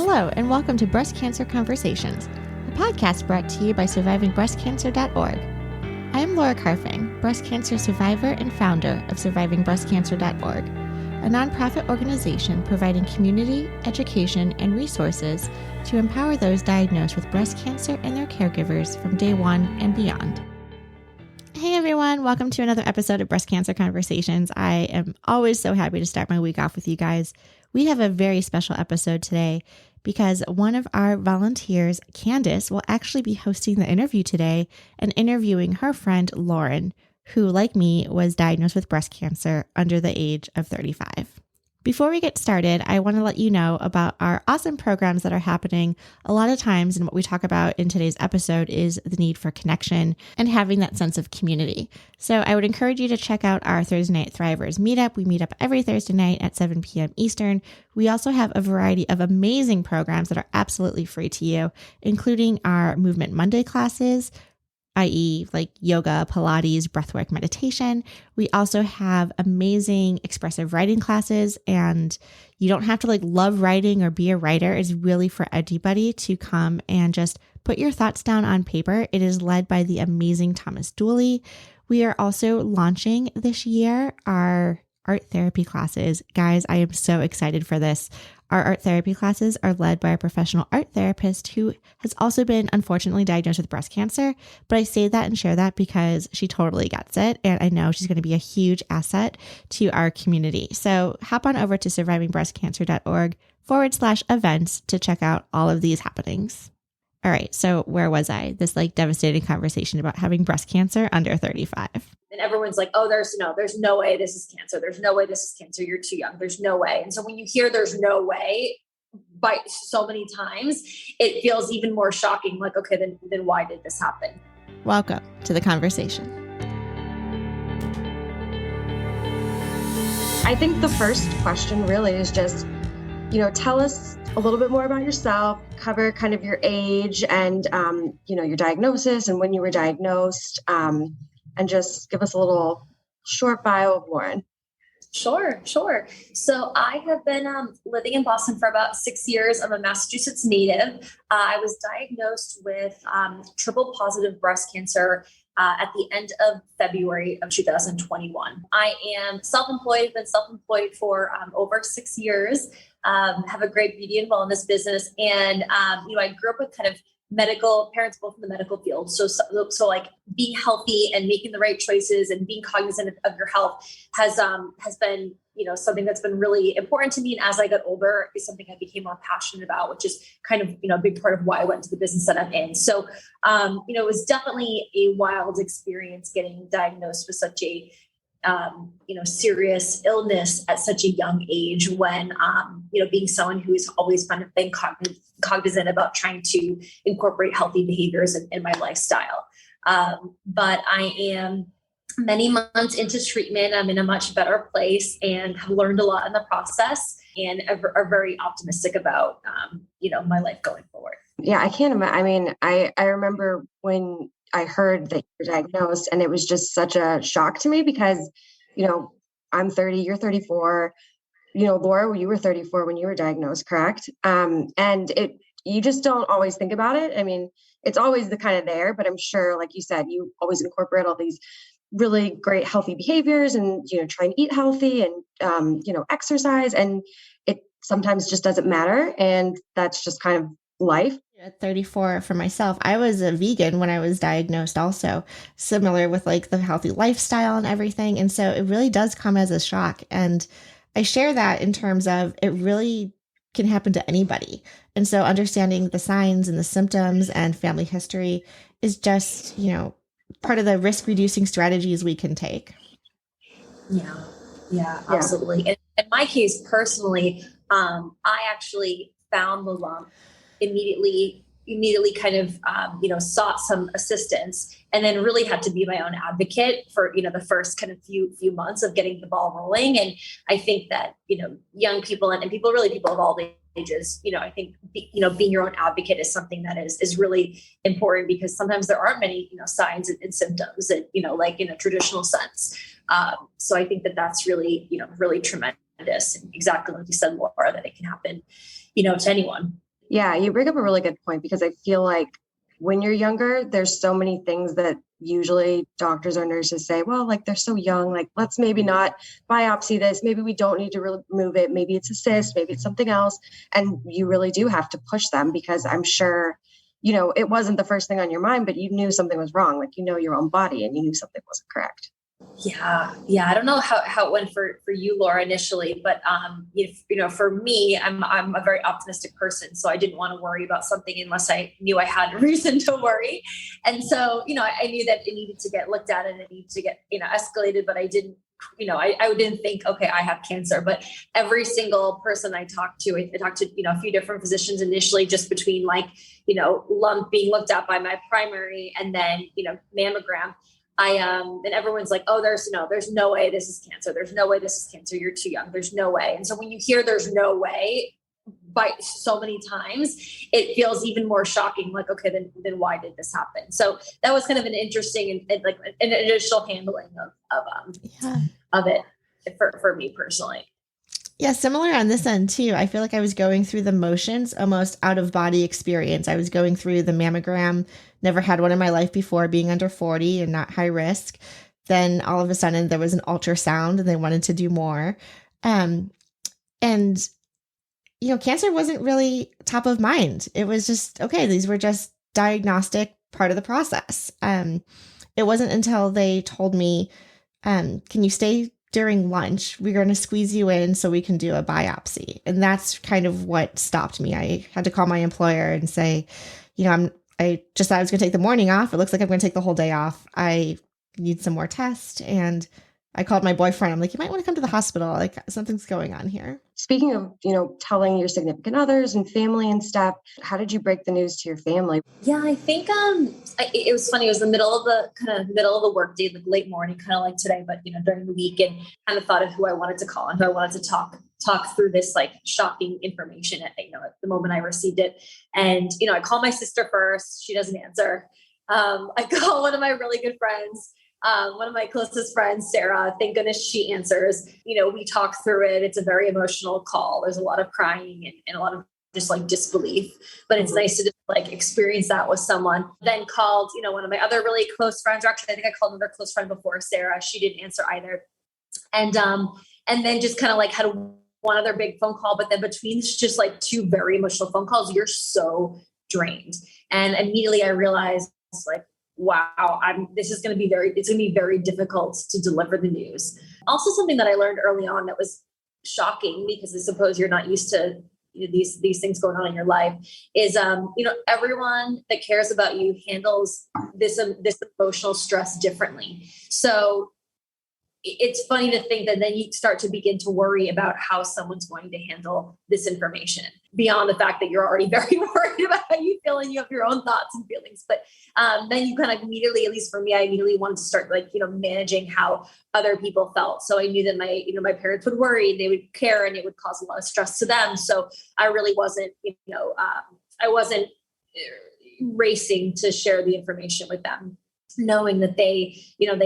Hello, and welcome to Breast Cancer Conversations, a podcast brought to you by survivingbreastcancer.org. I am Laura Carfing, breast cancer survivor and founder of survivingbreastcancer.org, a nonprofit organization providing community, education, and resources to empower those diagnosed with breast cancer and their caregivers from day one and beyond. Hey everyone, welcome to another episode of Breast Cancer Conversations. I am always so happy to start my week off with you guys. We have a very special episode today because one of our volunteers, Candace, will actually be hosting the interview today and interviewing her friend, Lauren, who, like me, was diagnosed with breast cancer under the age of 35. Before we get started, I want to let you know about our awesome programs that are happening. A lot of times, and what we talk about in today's episode is the need for connection and having that sense of community. So I would encourage you to check out our Thursday Night Thrivers meetup. We meet up every Thursday night at 7 p.m. Eastern. We also have a variety of amazing programs that are absolutely free to you, including our Movement Monday classes, i.e. like yoga, Pilates, breathwork, meditation. We also have amazing expressive writing classes, and you don't have to love writing or be a writer. It's really for anybody to come and just put your thoughts down on paper. It is led by the amazing Thomas Dooley. We are also launching this year our art therapy classes. Guys, I am so excited for this. Our art therapy classes are led by a professional art therapist who has also been unfortunately diagnosed with breast cancer. But I say that and share that because she totally gets it. And I know she's going to be a huge asset to our community. So hop on over to survivingbreastcancer.org/events to check out all of these happenings. All right. So where was I? This devastating conversation about having breast cancer under 35. And everyone's like, oh, there's no way this is cancer. There's no way this is cancer. You're too young. There's no way. And so when you hear there's no way by so many times, it feels even more shocking. Like, okay, then why did this happen? Welcome to the conversation. I think the first question really is just, tell us a little bit more about yourself, cover kind of your age and, your diagnosis and when you were diagnosed, and just give us a little short bio of Lauren. Sure. So I have been living in Boston for about 6 years. I'm a Massachusetts native. I was diagnosed with triple positive breast cancer at the end of February of 2021. I am self-employed, been self-employed for over 6 years, have a great beauty and wellness business. And, I grew up with kind of medical parents, both in the medical field. So being healthy and making the right choices and being cognizant of your health has been, something that's been really important to me. And as I got older, is something I became more passionate about, which is kind of, a big part of why I went to the business that I'm in. So, it was definitely a wild experience getting diagnosed with such a, serious illness at such a young age when, being someone who has always kind of been cognizant about trying to incorporate healthy behaviors in my lifestyle. But I am many months into treatment. I'm in a much better place and have learned a lot in the process and are very optimistic about, my life going forward. Yeah, I can't imagine. I mean, I remember when I heard that you were diagnosed and it was just such a shock to me because, I'm 30, you're 34, Laura, you were 34 when you were diagnosed, correct? And you just don't always think about it. I mean, it's always the kind of there, but I'm sure, like you said, you always incorporate all these really great healthy behaviors and, try and eat healthy and, exercise. And it sometimes just doesn't matter. And that's just kind of life. At 34 for myself, I was a vegan when I was diagnosed also, similar with the healthy lifestyle and everything. And so it really does come as a shock. And I share that in terms of it really can happen to anybody. And so understanding the signs and the symptoms and family history is just, part of the risk reducing strategies we can take. Yeah, absolutely. And in my case, personally, I actually found the lump immediately kind of, sought some assistance and then really had to be my own advocate for, the first kind of few months of getting the ball rolling. And I think that, young people and people of all ages, I think, being your own advocate is something that is really important because sometimes there aren't many, signs and symptoms that, like in a traditional sense. So I think that that's really, really tremendous. And exactly like you said, Laura, that it can happen, to anyone. Yeah, you bring up a really good point because I feel like when you're younger, there's so many things that usually doctors or nurses say, well, like they're so young, like let's maybe not biopsy this. Maybe we don't need to remove it. Maybe it's a cyst, maybe it's something else. And you really do have to push them because I'm sure, it wasn't the first thing on your mind, but you knew something was wrong. Like, your own body and you knew something wasn't correct. Yeah. I don't know how it went for you, Laura, initially, but for me, I'm a very optimistic person, so I didn't want to worry about something unless I knew I had reason to worry. And so, I knew that it needed to get looked at and it needed to get escalated, but I didn't. I didn't think, okay, I have cancer. But every single person I talked to, I talked to a few different physicians initially, just between lump being looked at by my primary and then mammogram. And everyone's like, oh, there's no way this is cancer. There's no way this is cancer. You're too young. There's no way. And so when you hear there's no way by so many times, it feels even more shocking. Like, okay, then why did this happen? So that was kind of an interesting and like an initial handling of it for me personally. Yeah, similar on this end too. I feel like I was going through the motions, almost out of body experience. I was going through the mammogram, never had one in my life before, being under 40 and not high risk. Then all of a sudden there was an ultrasound and they wanted to do more. And cancer wasn't really top of mind. It was just, okay, these were just diagnostic part of the process. It wasn't until they told me, can you stay during lunch? We're going to squeeze you in so we can do a biopsy. And that's kind of what stopped me. I had to call my employer and say, I just thought I was going to take the morning off. It looks like I'm going to take the whole day off. I need some more tests. And I called my boyfriend. I'm like, you might want to come to the hospital. Like something's going on here. Speaking of, telling your significant others and family and stuff, how did you break the news to your family? Yeah, I think it was funny. It was the middle of the workday, like late morning, kind of like today, but during the week, and kind of thought of who I wanted to call and who I wanted to talk through this like shocking information at the moment I received it. And I call my sister first. She doesn't answer. I call one of my really good friends. One of my closest friends, Sarah, thank goodness she answers. We talk through it. It's a very emotional call. There's a lot of crying and a lot of just like disbelief, but it's nice to just like experience that with someone. Then called, one of my other really close friends, or actually I think I called another close friend before, Sarah. She didn't answer either. And then just kind of like had one other big phone call, but then between just like two very emotional phone calls, you're so drained. And immediately I realized like, wow, it's going to be very difficult to deliver the news. Also, something that I learned early on that was shocking, because I suppose you're not used to these things going on in your life, is everyone that cares about you handles this emotional stress differently. So it's funny to think that then you start to begin to worry about how someone's going to handle this information, beyond the fact that you're already very worried about how you feel and you have your own thoughts and feelings. But then you kind of immediately, at least for me, I immediately wanted to start managing how other people felt. So I knew that my parents would worry, they would care, and it would cause a lot of stress to them. So I really wasn't, I wasn't racing to share the information with them, knowing that they know,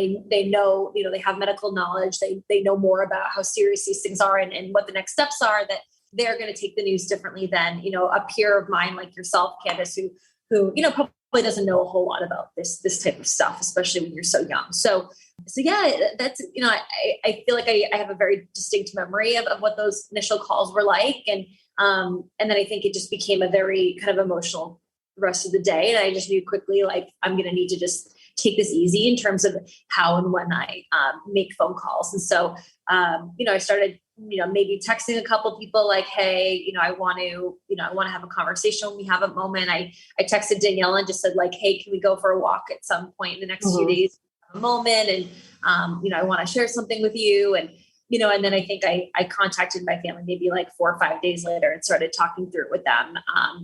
they have medical knowledge. They know more about how serious these things are and what the next steps are, that they're going to take the news differently than, a peer of mine like yourself, Candace, who probably doesn't know a whole lot about this type of stuff, especially when you're so young. So yeah, that's, I feel like I have a very distinct memory of what those initial calls were like. And then I think it just became a very kind of emotional rest of the day. And I just knew quickly, like, I'm going to need to just take this easy in terms of how and when I make phone calls. And so, I started, maybe texting a couple of people like, hey, I want to have a conversation when we have a moment. I texted Danielle and just said like, hey, can we go for a walk at some point in the next few days, a moment? And, I want to share something with you. And, and then I think I contacted my family maybe like 4 or 5 days later and started talking through it with them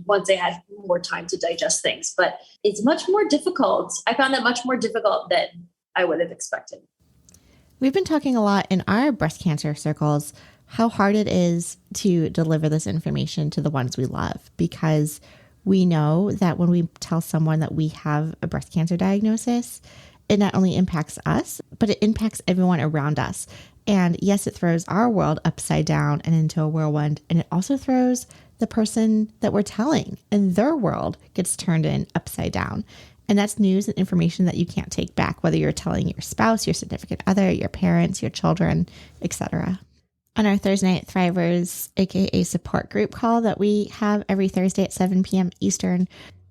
once I had more time to digest things. But it's much more difficult. I found it much more difficult than I would have expected. We've been talking a lot in our breast cancer circles how hard it is to deliver this information to the ones we love, because we know that when we tell someone that we have a breast cancer diagnosis, it not only impacts us, but it impacts everyone around us. And yes, it throws our world upside down and into a whirlwind. And it also throws the person that we're telling, and their world gets turned in upside down. And that's news and information that you can't take back, whether you're telling your spouse, your significant other, your parents, your children, etc. On our Thursday Night Thrivers, aka support group call that we have every Thursday at 7 p.m. Eastern,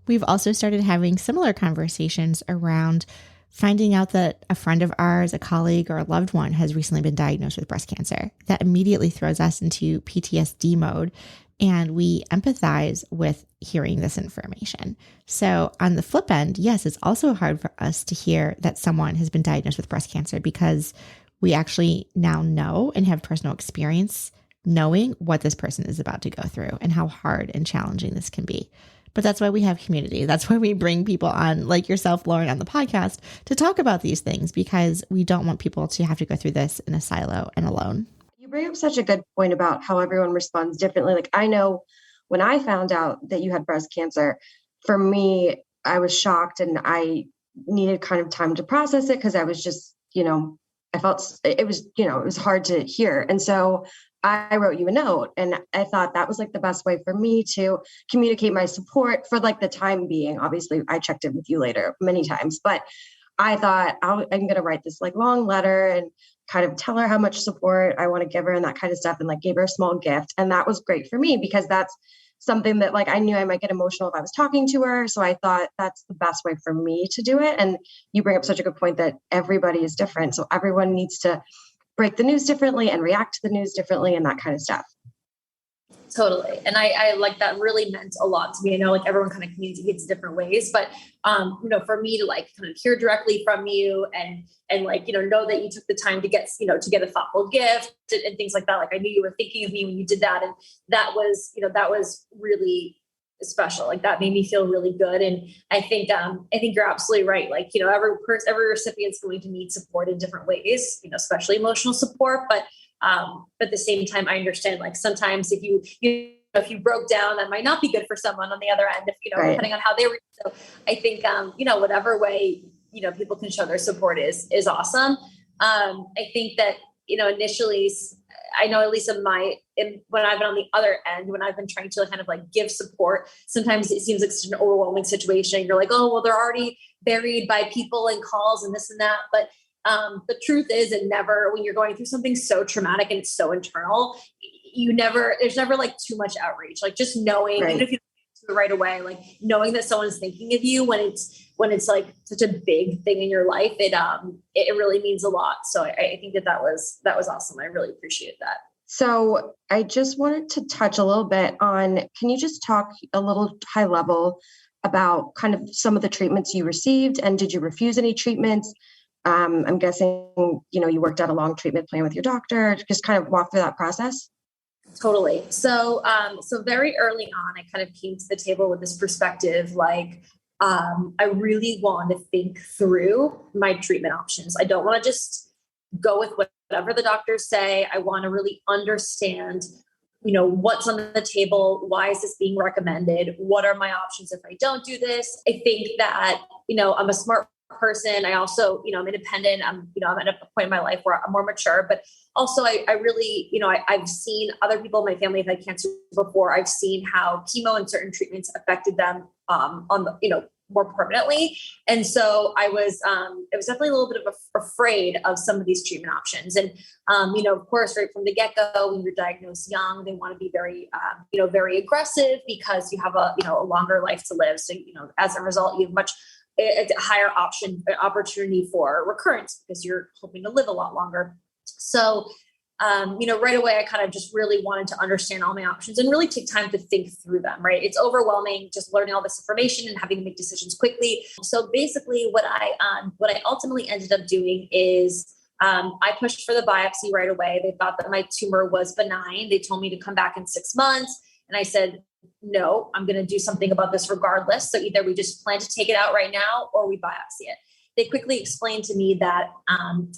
we've also started having similar conversations around finding out that a friend of ours, a colleague, or a loved one has recently been diagnosed with breast cancer. That immediately throws us into PTSD mode, and we empathize with hearing this information. So on the flip end, yes, it's also hard for us to hear that someone has been diagnosed with breast cancer because we actually now know and have personal experience knowing what this person is about to go through and how hard and challenging this can be. But that's why we have community. That's why we bring people on like yourself, Lauren, on the podcast to talk about these things, because we don't want people to have to go through this in a silo and alone. You bring up such a good point about how everyone responds differently. Like, I know when I found out that you had breast cancer, for me, I was shocked and I needed kind of time to process it because I was just, I felt it was, it was hard to hear. And so I wrote you a note, and I thought that was like the best way for me to communicate my support for like the time being. Obviously, I checked in with you later many times, but I thought I'm going to write this like long letter and kind of tell her how much support I want to give her and that kind of stuff, and like gave her a small gift. And that was great for me because that's something that like I knew I might get emotional if I was talking to her. So I thought that's the best way for me to do it. And you bring up such a good point that everybody is different. So everyone needs to break the news differently and react to the news differently and that kind of stuff. Totally. And I like that really meant a lot to me. I know like everyone kind of communicates different ways, but, for me to like kind of hear directly from you and like, know that you took the time to get a thoughtful gift and things like that. Like I knew you were thinking of me when you did that. And that was really special. Like that made me feel really good. And I think you're absolutely right. Like, every recipient's going to need support in different ways, especially emotional support, but at the same time, I understand like sometimes if you broke down, that might not be good for someone on the other end, if, Right. Depending on how they were. So I think, whatever way, people can show their support is awesome. I think that, initially, I know at least when I've been on the other end, when I've been trying to kind of like give support, sometimes it seems like such an overwhelming situation. You're like, oh, well, they're already buried by people and calls and this and that. But the truth is, when you're going through something so traumatic and it's so internal, there's never like too much outreach. Like just knowing, Right. even if you don't do it right away, like knowing that someone's thinking of you when it's like such a big thing in your life, it really means a lot. So I think that was awesome. I really appreciate that. So I just wanted to touch a little bit on, can you just talk a little high level about kind of some of the treatments you received, and did you refuse any treatments? I'm guessing, you worked out a long treatment plan with your doctor. Just kind of walk through that process. Totally. So very early on, I kind of came to the table with this perspective, like, I really want to think through my treatment options. I don't want to just go with whatever the doctors say. I want to really understand, what's on the table. Why is this being recommended? What are my options if I don't do this? I think that, I'm a smart person. I also, I'm independent. I'm at a point in my life where I'm more mature, but also I really, I've seen other people in my family have had cancer before. I've seen how chemo and certain treatments affected them, more permanently. And so I was definitely a little bit afraid of some of these treatment options. And, of course, right from the get-go, when you're diagnosed young, they want to be very, very aggressive because you have a longer life to live. So, as a result, you have a higher opportunity for recurrence because you're hoping to live a lot longer. So, right away, I kind of just really wanted to understand all my options and really take time to think through them, right? It's overwhelming just learning all this information and having to make decisions quickly. So basically what I ultimately ended up doing is, I pushed for the biopsy right away. They thought that my tumor was benign. They told me to come back in 6 months. And I said, no, I'm going to do something about this regardless. So either we just plan to take it out right now or we biopsy it. They quickly explained to me that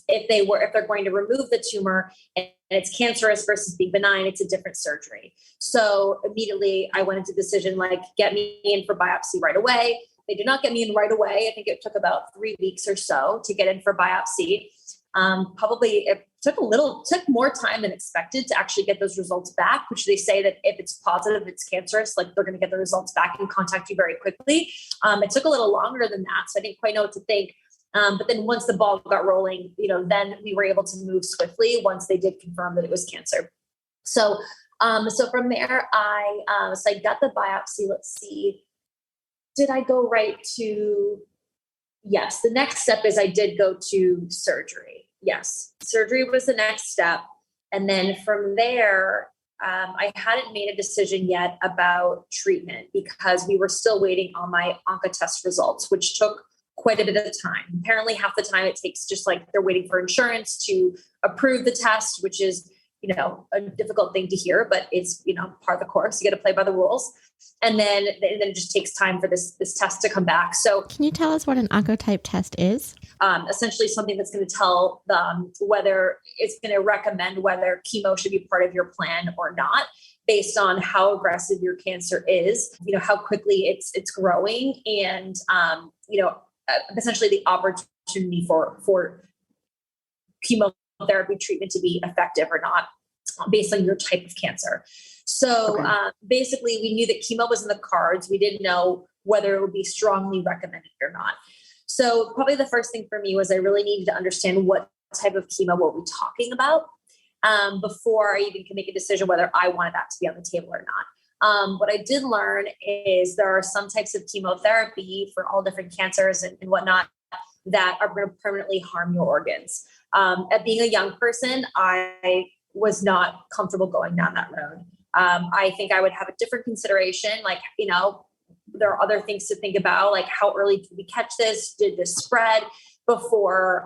if they're going to remove the tumor and it's cancerous versus being benign, it's a different surgery. So immediately I went into decision, like, get me in for biopsy right away. They did not get me in right away. I think it took about 3 weeks or so to get in for biopsy. Probably took more time than expected to actually get those results back, which they say that if it's positive, it's cancerous, like they're going to get the results back and contact you very quickly. It took a little longer than that. So I didn't quite know what to think. But then once the ball got rolling, then we were able to move swiftly once they did confirm that it was cancer. So from there, I got the biopsy. Let's see. Did I go right to, yes, the next step is I did go to surgery. Yes. Surgery was the next step. And then from there, I hadn't made a decision yet about treatment because we were still waiting on my onco test results, which took quite a bit of time. Apparently half the time it takes just like they're waiting for insurance to approve the test, which is, a difficult thing to hear, but it's, part of the course. You got to play by the rules. And then it just takes time for this test to come back. So can you tell us what an oncotype test is? Essentially something that's going to tell them whether it's going to recommend whether chemo should be part of your plan or not, based on how aggressive your cancer is, how quickly it's growing, and, essentially the opportunity for chemotherapy treatment to be effective or not based on your type of cancer. So basically we knew that chemo was in the cards. We didn't know whether it would be strongly recommended or not. So probably the first thing for me was I really needed to understand what type of chemo were we talking about before I even can make a decision whether I wanted that to be on the table or not. What I did learn is there are some types of chemotherapy for all different cancers and whatnot that are going to permanently harm your organs. At being a young person, I was not comfortable going down that road. I think I would have a different consideration. Like, there are other things to think about, like how early did we catch this? Did this spread before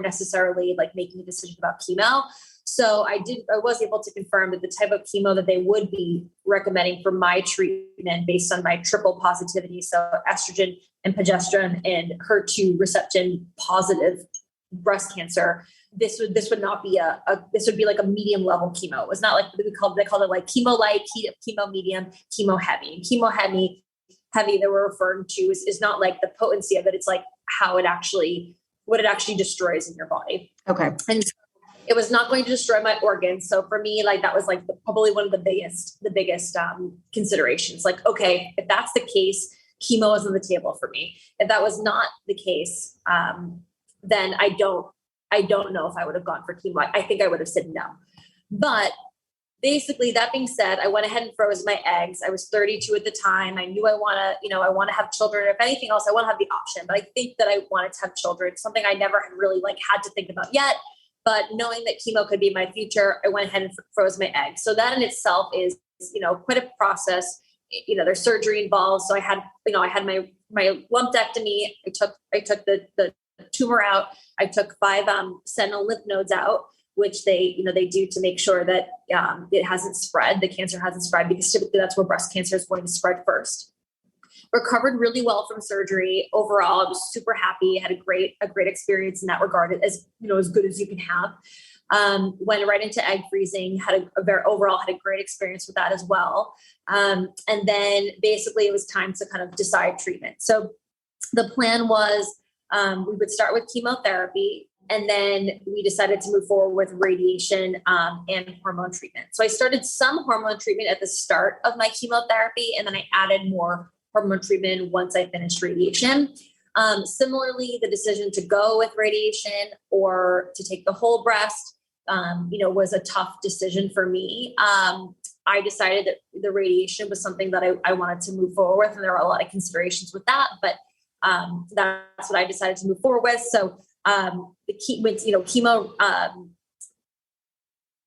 necessarily like making a decision about chemo? So I was able to confirm that the type of chemo that they would be recommending for my treatment based on my triple positivity, so estrogen and progesterone and HER2 receptor positive breast cancer, this would not be this would be like a medium level chemo. It was not like they called it like chemo light, chemo medium, chemo heavy. And chemo heavy that we're referring to is not like the potency of it. It's like what it actually destroys in your body. Okay. And so it was not going to destroy my organs. So for me, like that was like probably one of the biggest considerations. Like, okay, if that's the case, chemo is on the table for me. If that was not the case, then I don't know if I would have gone for chemo. I think I would have said no. But basically, that being said, I went ahead and froze my eggs. I was 32 at the time. I knew I want to have children. If anything else, I want to have the option. But I think that I wanted to have children, something I never really had to think about yet. But knowing that chemo could be my future, I went ahead and froze my eggs. So that in itself is, quite a process. There's surgery involved. So I had my lumpectomy. I took the tumor out. I took 5 sentinel lymph nodes out, which they do to make sure that it hasn't spread. The cancer hasn't spread, because typically that's where breast cancer is going to spread first. Recovered really well from surgery. Overall, I was super happy. Had a great experience in that regard, as good as you can have. Went right into egg freezing. Had a great experience with that as well. And then basically it was time to kind of decide treatment. So the plan was we would start with chemotherapy, and then we decided to move forward with radiation and hormone treatment. So I started some hormone treatment at the start of my chemotherapy, and then I added more hormone treatment once I finished radiation. Similarly, the decision to go with radiation or to take the whole breast, was a tough decision for me. I decided that the radiation was something that I wanted to move forward with, and there were a lot of considerations with that, but that's what I decided to move forward with. So chemo,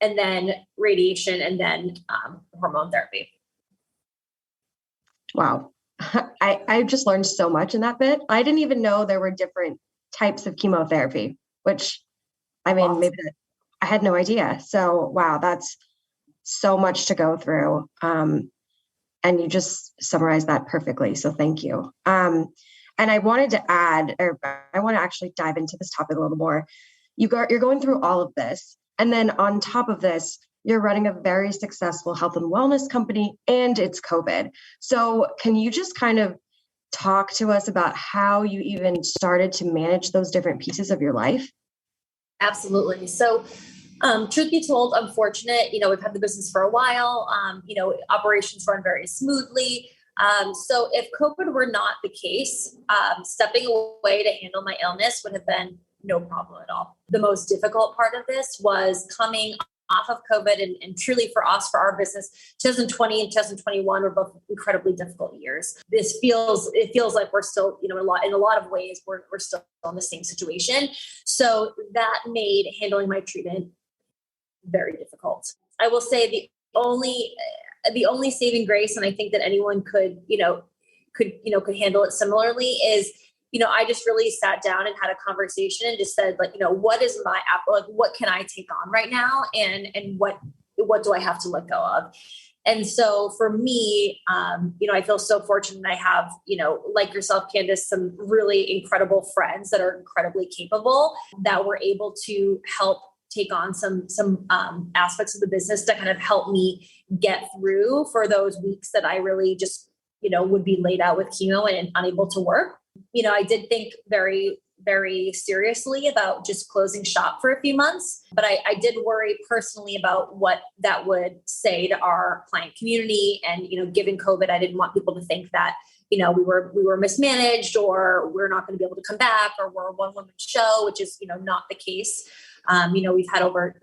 and then radiation, and then hormone therapy. Wow. I just learned so much in that bit. I didn't even know there were different types of chemotherapy, which maybe I had no idea. So, wow, that's so much to go through. And you just summarized that perfectly. So thank you. And I wanted to add, or I want to actually dive into this topic a little more. You're going through all of this. And then on top of this, you're running a very successful health and wellness company, and it's COVID. So can you just kind of talk to us about how you even started to manage those different pieces of your life? Absolutely. So, truth be told, I'm fortunate. We've had the business for a while. Operations run very smoothly. So if COVID were not the case, stepping away to handle my illness would have been no problem at all. The most difficult part of this was coming off of COVID and truly for us, for our business, 2020 and 2021 were both incredibly difficult years. It feels like we're still, in a lot of ways, we're still in the same situation. So that made handling my treatment very difficult. I will say the only saving grace, and I think that anyone could handle it similarly, is, I just really sat down and had a conversation and just said, like, what is my app? Like, what can I take on right now? And what do I have to let go of? And so for me, I feel so fortunate. I have, like yourself, Candace, some really incredible friends that are incredibly capable that were able to help take on some aspects of the business to kind of help me get through for those weeks that I really just, would be laid out with chemo and unable to work. I did think very, very seriously about just closing shop for a few months, but I did worry personally about what that would say to our client community. And, given COVID, I didn't want people to think that, we were mismanaged, or we're not going to be able to come back, or we're a one-woman show, which is, not the case. We've had over,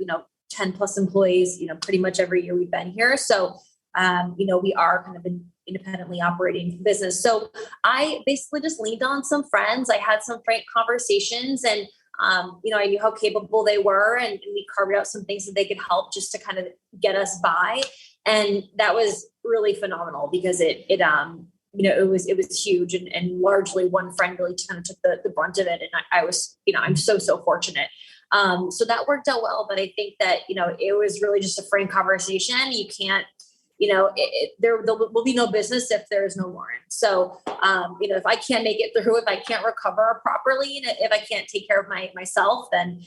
10 plus employees, pretty much every year we've been here. So, we are kind of an independently operating business. So I basically just leaned on some friends. I had some frank conversations, and, I knew how capable they were, and we carved out some things that they could help just to kind of get us by. And that was really phenomenal because it was huge, and largely one friend really kind of took the brunt of it. And I was, I'm so fortunate. So that worked out well, but I think that, it was really just a frank conversation. You can't, there will be no business if there is no warrant. So, if I can't make it through, if I can't recover properly, and if I can't take care of myself, then,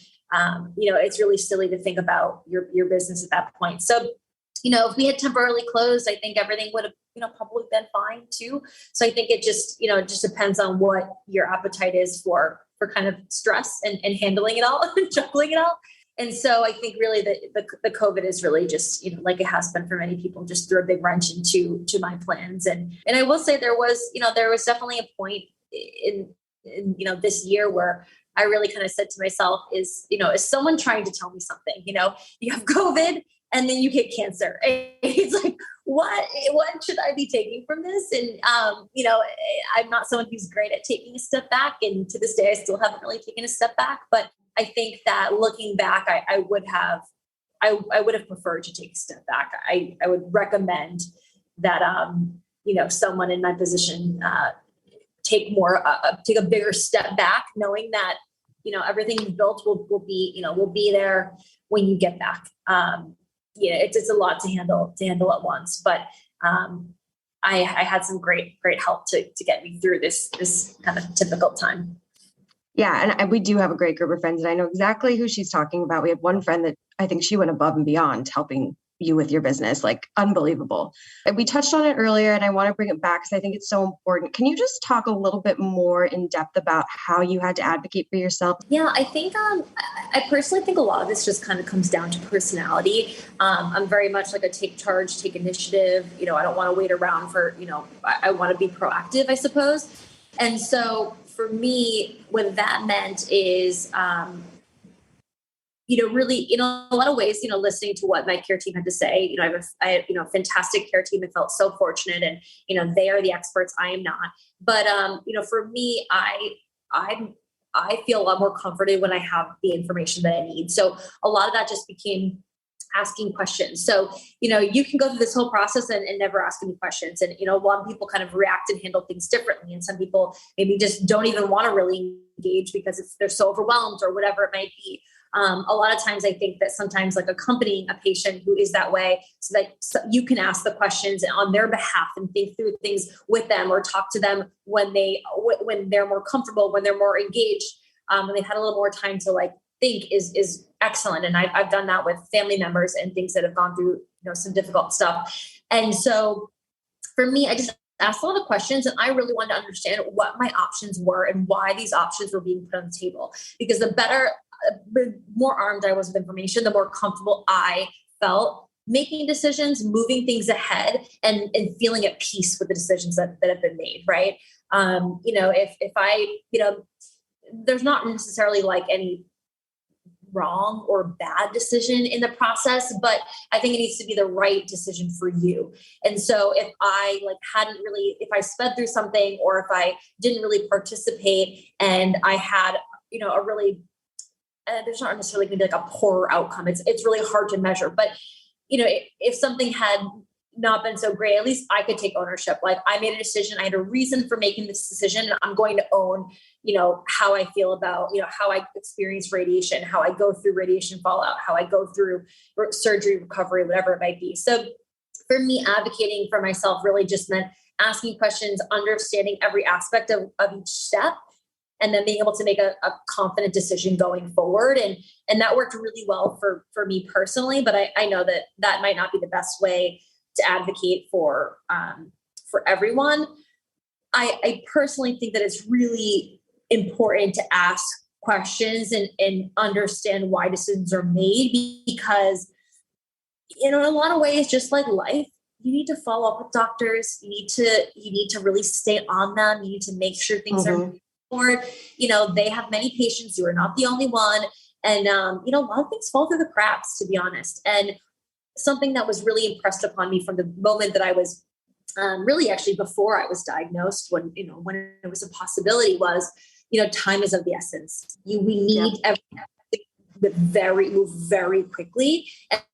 it's really silly to think about your business at that point. So, if we had temporarily closed, I think everything would have, probably been fine too. So I think it just, just depends on what your appetite is for kind of stress and handling it all and juggling it all. And so I think really the COVID is really just, like it has been for many people, just threw a big wrench into my plans. And I will say there was definitely a point in this year where I really kind of said to myself is someone trying to tell me something? You have COVID and then you get cancer. And it's like, what should I be taking from this? And, I'm not someone who's great at taking a step back. And to this day, I still haven't really taken a step back. But I think that looking back, I would have preferred to take a step back. I would recommend that, someone in my position, take a bigger step back, knowing that, everything you've built will be there when you get back. It's a lot to handle at once, but, I had some great help to get me through this kind of difficult time. Yeah. And we do have a great group of friends, and I know exactly who she's talking about. We had one friend that I think she went above and beyond helping you with your business, like unbelievable. And we touched on it earlier, and I want to bring it back because I think it's so important. Can you just talk a little bit more in depth about how you had to advocate for yourself? Yeah, I think I personally think a lot of this just kind of comes down to personality. I'm very much like a take charge, take initiative. I don't want to wait around for, I want to be proactive, I suppose. And so for me, what that meant is, really, in a lot of ways, listening to what my care team had to say. I have a fantastic care team. I felt so fortunate, and, they are the experts. I am not. But, for me, I feel a lot more comforted when I have the information that I need. So a lot of that just became asking questions. So, you can go through this whole process and never ask any questions. And, a lot of people kind of react and handle things differently. And some people maybe just don't even want to really engage because they're so overwhelmed or whatever it might be. A lot of times I think that sometimes like accompanying a patient who is that way so that you can ask the questions on their behalf and think through things with them or talk to them when they're more comfortable, when they're more engaged, when they've had a little more time to like think is excellent. And I've done that with family members and things that have gone through, some difficult stuff. And so for me, I just asked a lot of questions, and I really wanted to understand what my options were and why these options were being put on the table. Because the better the more armed I was with information, the more comfortable I felt making decisions, moving things ahead, and feeling at peace with the decisions that have been made. Right. If I, there's not necessarily like any wrong or bad decision in the process, but I think it needs to be the right decision for you. And so if I if I sped through something, or if I didn't really participate and I had, a really, there's not necessarily going to be like a poorer outcome. It's really hard to measure, but if something had not been so great, at least I could take ownership. Like, I made a decision. I had a reason for making this decision. And I'm going to own, how I feel about, how I experience radiation, how I go through radiation fallout, how I go through surgery recovery, whatever it might be. So for me, advocating for myself really just meant asking questions, understanding every aspect of each step, and then being able to make a confident decision going forward. And that worked really well for me personally, but I know that might not be the best way to advocate for everyone. I personally think that it's really important to ask questions and understand why decisions are made, because, in a lot of ways, just like life, you need to follow up with doctors. You need to really stay on them. You need to make sure things are forward. They have many patients. You are not the only one. And, a lot of things fall through the cracks, to be honest. And something that was really impressed upon me from the moment that I was really actually before I was diagnosed, when it was a possibility, was, time is of the essence. We need everything move very quickly.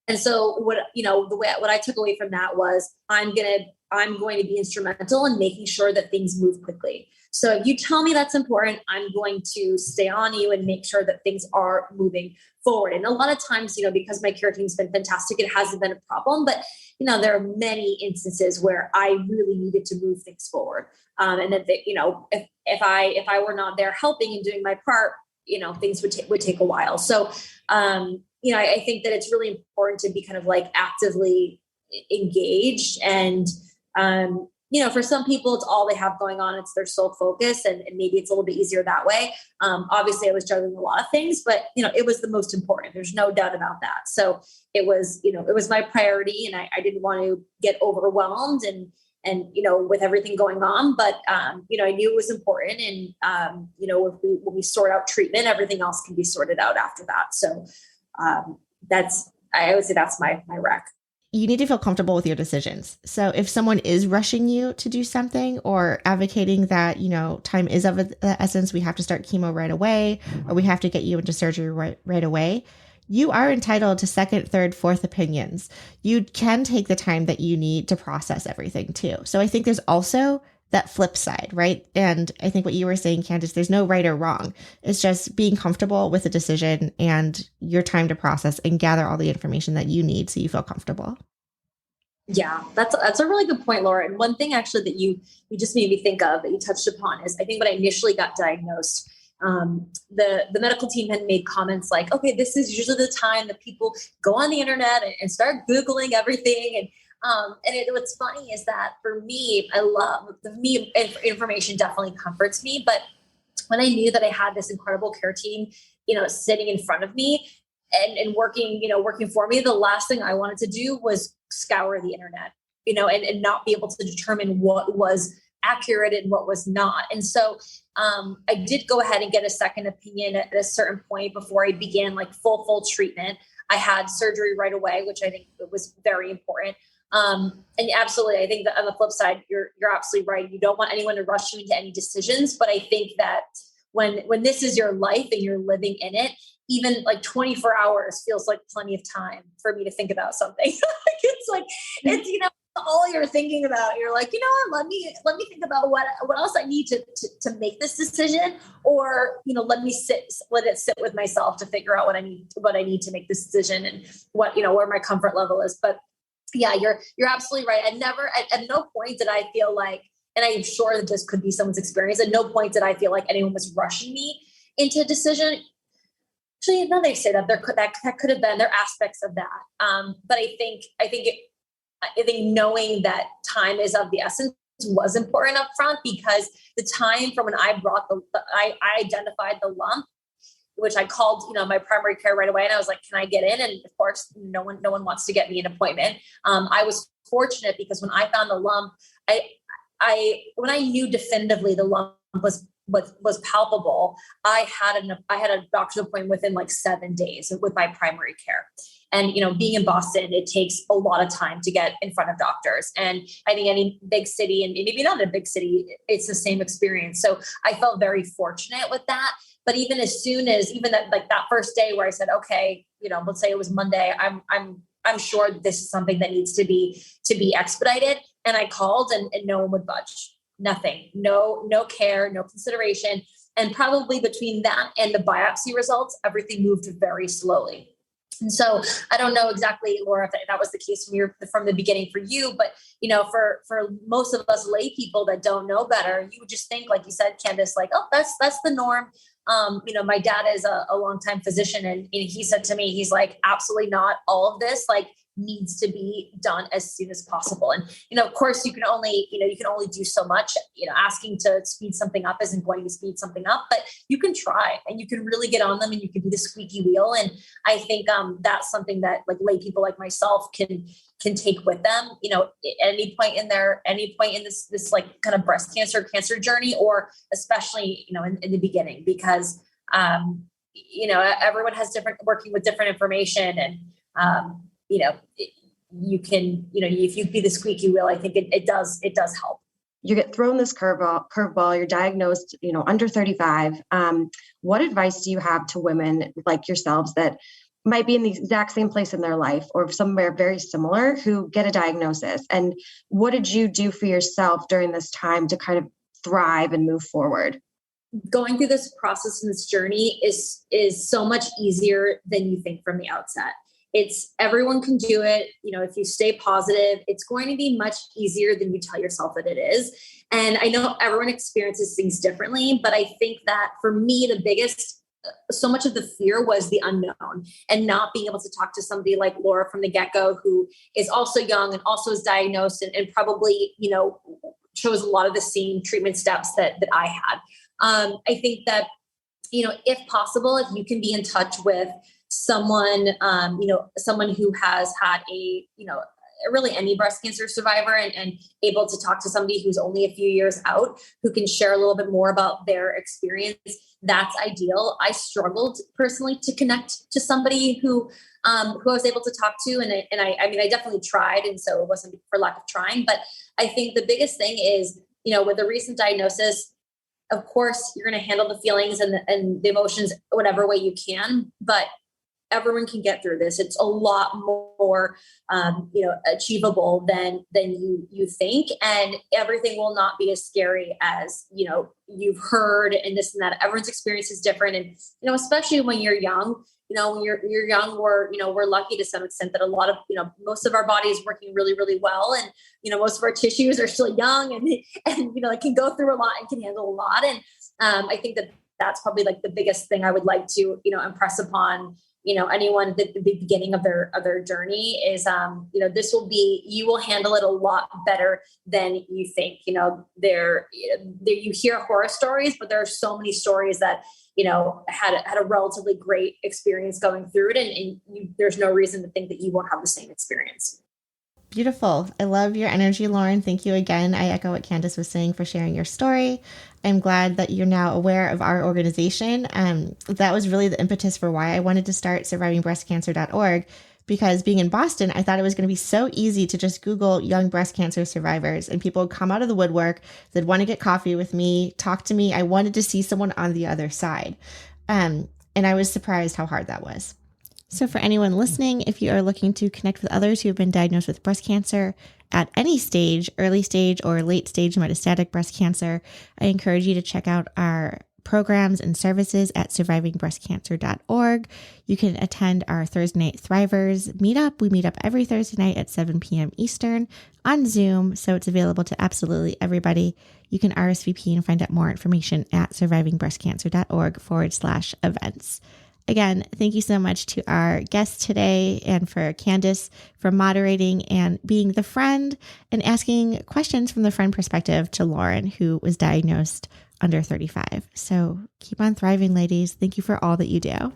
And so what I took away from that was, I'm going to be instrumental in making sure that things move quickly. So if you tell me that's important, I'm going to stay on you and make sure that things are moving forward. And a lot of times, because my care team's been fantastic, it hasn't been a problem, but there are many instances where I really needed to move things forward. And then, if I were not there helping and doing my part, things would take a while. So, I think that it's really important to be kind of like actively engaged. And, for some people, it's all they have going on. It's their sole focus. And maybe it's a little bit easier that way. Obviously I was juggling a lot of things, but, it was the most important. There's no doubt about that. So it was my priority, and I didn't want to get overwhelmed and with everything going on, but, I knew it was important. And, when we sort out treatment, everything else can be sorted out after that. So, I would say that's my rec. You need to feel comfortable with your decisions. So if someone is rushing you to do something, or advocating that, time is of the essence, we have to start chemo right away, or we have to get you into surgery right away, you are entitled to second, third, fourth opinions. You can take the time that you need to process everything too. So I think there's also that flip side, right? And I think what you were saying, Candace, there's no right or wrong. It's just being comfortable with the decision and your time to process and gather all the information that you need so you feel comfortable. Yeah, that's a really good point, Laura. And one thing actually that you just made me think of, that you touched upon, is I think when I initially got diagnosed, the medical team had made comments like, okay, this is usually the time that people go on the internet and start Googling everything. And what's funny is that for me, information definitely comforts me. But when I knew that I had this incredible care team, sitting in front of me and working for me, the last thing I wanted to do was scour the internet, and not be able to determine what was accurate and what was not. And so I did go ahead and get a second opinion at a certain point before I began like full treatment. I had surgery right away, which I think was very important. And absolutely, I think that on the flip side, you're absolutely right. You don't want anyone to rush you into any decisions. But I think that when this is your life and you're living in it, even like 24 hours feels like plenty of time for me to think about something. It's all you're thinking about. You're like, let me think about what else I need to make this decision, or, let it sit with myself to figure out what I need to make this decision, and what, where my comfort level is. But yeah, you're absolutely right. At no point did I feel like, and I'm sure that this could be someone's experience, at no point did I feel like anyone was rushing me into a decision. Actually, now they say that that could have been, there aspects of that. But I think knowing that time is of the essence was important up front, because the time from when I identified the lump which I called, my primary care right away. And I was like, can I get in? And of course, no one wants to get me an appointment. I was fortunate because when I found the lump, when I knew definitively the lump was palpable, I had a doctor's appointment within like 7 days with my primary care. And, being in Boston, it takes a lot of time to get in front of doctors. And I think any big city, and maybe not a big city, it's the same experience. So I felt very fortunate with that. But even as soon as that first day where I said, okay, let's say it was Monday, I'm sure this is something that needs to be expedited. And I called and no one would budge. Nothing, no care, no consideration. And probably between that and the biopsy results, everything moved very slowly. And so I don't know exactly, Laura, if that was the case from the beginning for you, but, for most of us lay people that don't know better, you would just think, like you said, Candace, like, oh, that's the norm. My dad is a longtime physician, and he said to me, he's like, absolutely not. All of this needs to be done as soon as possible. And, of course you can only do so much. Asking to speed something up isn't going to speed something up, but you can try and you can really get on them and you can be the squeaky wheel. And I think that's something that lay people like myself can take with them, at any point in this kind of breast cancer journey, or especially, in the beginning, because, everyone has working with different information, and, you can, if you be the squeaky wheel, I think it does help. You get thrown this curveball, you're diagnosed, under 35. What advice do you have to women like yourselves that might be in the exact same place in their life or somewhere very similar who get a diagnosis? And what did you do for yourself during this time to kind of thrive and move forward? Going through this process and this journey is so much easier than you think from the outset. Everyone can do it. If you stay positive, it's going to be much easier than you tell yourself that it is. And I know everyone experiences things differently, but I think that for me, so much of the fear was the unknown, and not being able to talk to somebody like Laura from the get-go, who is also young and also is diagnosed and probably, chose a lot of the same treatment steps that I had. I think that, if possible, if you can be in touch with someone, someone who has had really any breast cancer survivor, and able to talk to somebody who's only a few years out, who can share a little bit more about their experience, that's ideal. I struggled personally to connect to somebody who I was able to talk to. And I definitely tried. And so it wasn't for lack of trying, but I think the biggest thing is, with a recent diagnosis, of course, you're going to handle the feelings and the emotions whatever way you can, but everyone can get through this. It's a lot more, achievable than you think. And everything will not be as scary as, you've heard and this and that. Everyone's experience is different. And, especially when you're young, when you're young, we're lucky to some extent that a lot of, most of our body is working really, really well. And, most of our tissues are still young and it can go through a lot and can handle a lot. And I think that's probably the biggest thing I would like to, impress upon, anyone at the beginning of their journey is, you will handle it a lot better than you think. You hear horror stories, but there are so many stories that, had a relatively great experience going through it. And there's no reason to think that you won't have the same experience. Beautiful. I love your energy, Lauren. Thank you again. I echo what Candace was saying for sharing your story. I'm glad that you're now aware of our organization. That was really the impetus for why I wanted to start survivingbreastcancer.org, because being in Boston, I thought it was going to be so easy to just Google young breast cancer survivors and people would come out of the woodwork. They'd want to get coffee with me, talk to me. I wanted to see someone on the other side. And I was surprised how hard that was. So for anyone listening, if you are looking to connect with others who have been diagnosed with breast cancer at any stage, early stage or late stage metastatic breast cancer, I encourage you to check out our programs and services at survivingbreastcancer.org. You can attend our Thursday Night Thrivers meetup. We meet up every Thursday night at 7 p.m. Eastern on Zoom, so it's available to absolutely everybody. You can RSVP and find out more information at survivingbreastcancer.org/events. Again, thank you so much to our guest today and for Candace for moderating and being the friend and asking questions from the friend perspective to Lauren, who was diagnosed under 35. So keep on thriving, ladies. Thank you for all that you do.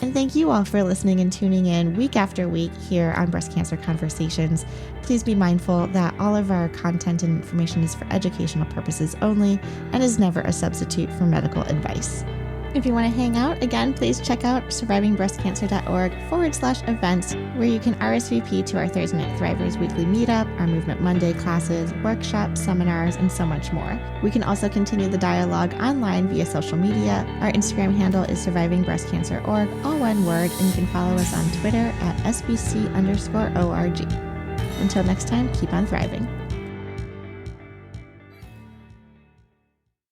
And thank you all for listening and tuning in week after week here on Breast Cancer Conversations. Please be mindful that all of our content and information is for educational purposes only and is never a substitute for medical advice. If you want to hang out, again, please check out survivingbreastcancer.org/events, where you can RSVP to our Thursday Night Thrivers weekly meetup, our Movement Monday classes, workshops, seminars, and so much more. We can also continue the dialogue online via social media. Our Instagram handle is survivingbreastcancer.org, all one word, and you can follow us on Twitter at SBC_ORG. Until next time, keep on thriving.